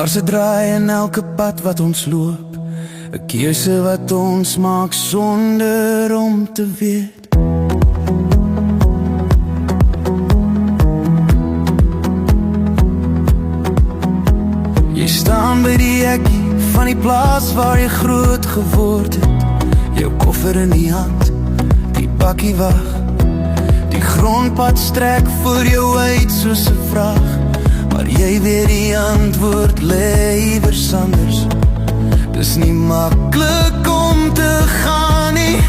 Daar's 'n draai in elke pad wat ons loop, 'n keuse wat ons maak sonder om te weet. Jy staan by die hekkie van die plaas waar jy groot geword het, jou koffer in die hand, die bakkie wag. Die grondpad strek voor jou uit soos 'n vraag, maar jy weet die antwoord lê iewers anders. Dis nie maklik om te gaan nie,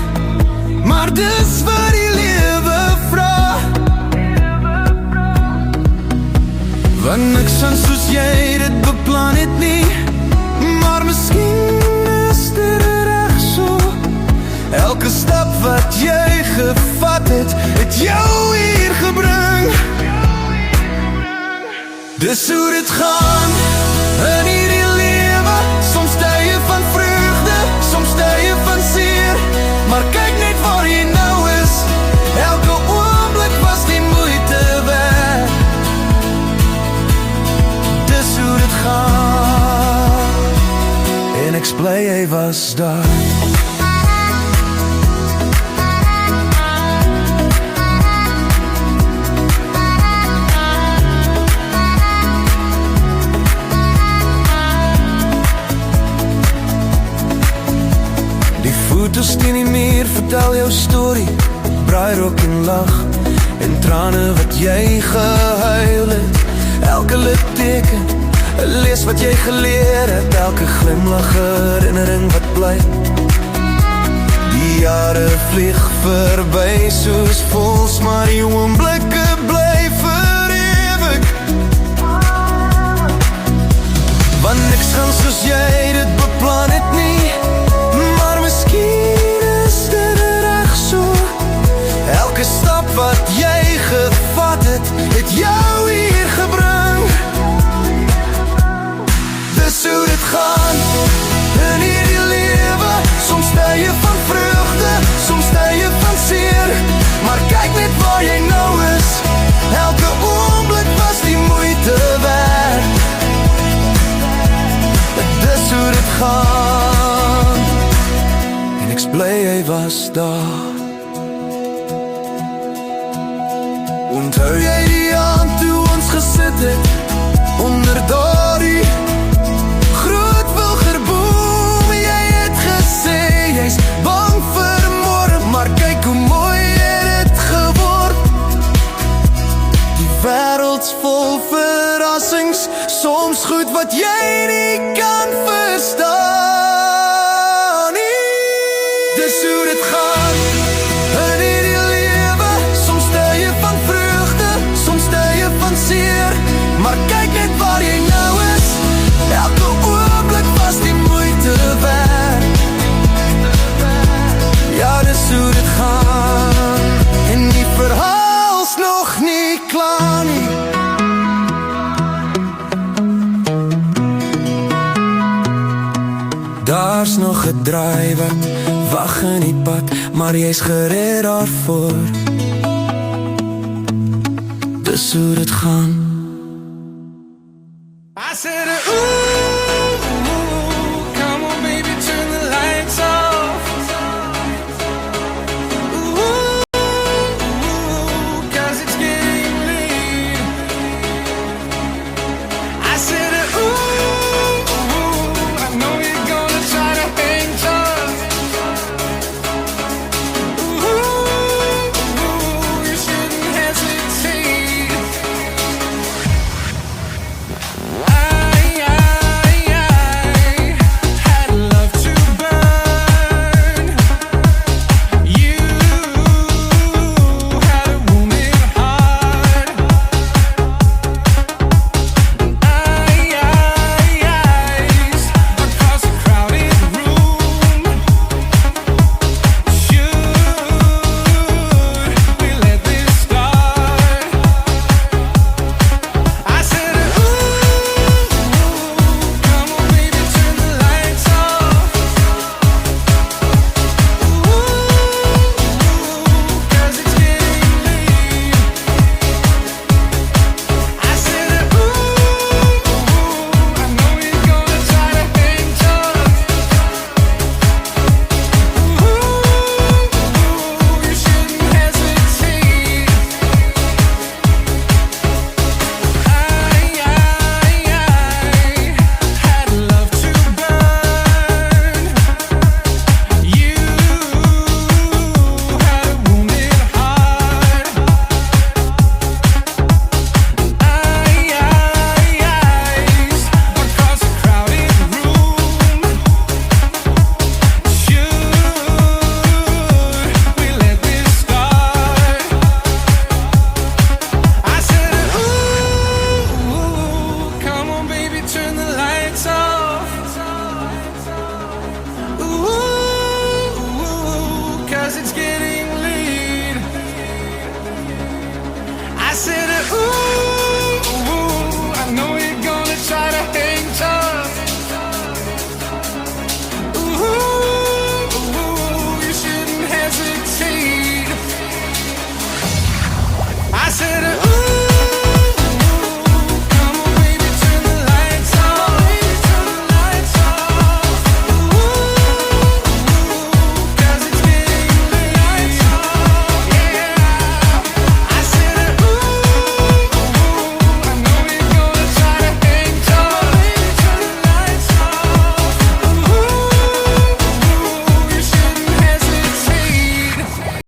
maar dis wat die lewe vra. Want niks aan soos jy dit beplan het nie, maar miskien is dit reg so. Elke stap wat jy gevat het, het jou hier gebring. Dis hoe dit gaan in hierdie lewe, soms tye van vreugde, soms tye van seer. Maar kyk net waar jy nou is, elke oomblik was die moeite werd. Dis hoe dit gaan, en ek is bly jy was daar. Foto's teen die muur, vertel jou story, braairok en lach, en trane wat jy gehuil het. Elke litteken, 'n les wat jy geleer het, elke glimlach, herinnering wat bly. Die jare vlieg verby soos vols, maar die oomblikke bly vir ewig. Want niks gaan soos jy dit beplan het nie, maar miskien is dit reg so. Elke stap wat jy gevat het, het jou hier gebring. Dis hoe dit gaan in hierdie lewe, soms tye van vreugde, soms tye van seer. Maar kyk net waar jy nou is, elke oomblik was die moeite werd. Dis hoe dit gaan, en ek is bly jy was daar. Onthou jy die aand toe ons gesit het, onder daardie groot wilgerboom. Jy het gesê, jy's bang vir môre, maar kyk hoe mooi het dit geword. Die wêreld's vol verrassings, soms goed wat jy nie kan verstaan nie. Dis hoe dit gaan in hierdie lewe, soms tye van vreugde, soms tye van seer. Maar kyk net waar jy nou is, elke oomblik was die moeite werd. Ja, dis hoe dit gaan, en die verhaal's nog nie klaar nie. Daar's nog 'n draai wat wag in die pad, maar jy's gered daarvoor. Dis hoe dit gaan. I said, ooh, come on baby, turn the lights off. Ooh, 'cause it's getting late. I said, ooh, I know you're gonna try to hang tough. Ooh, you shouldn't hesitate. I Sit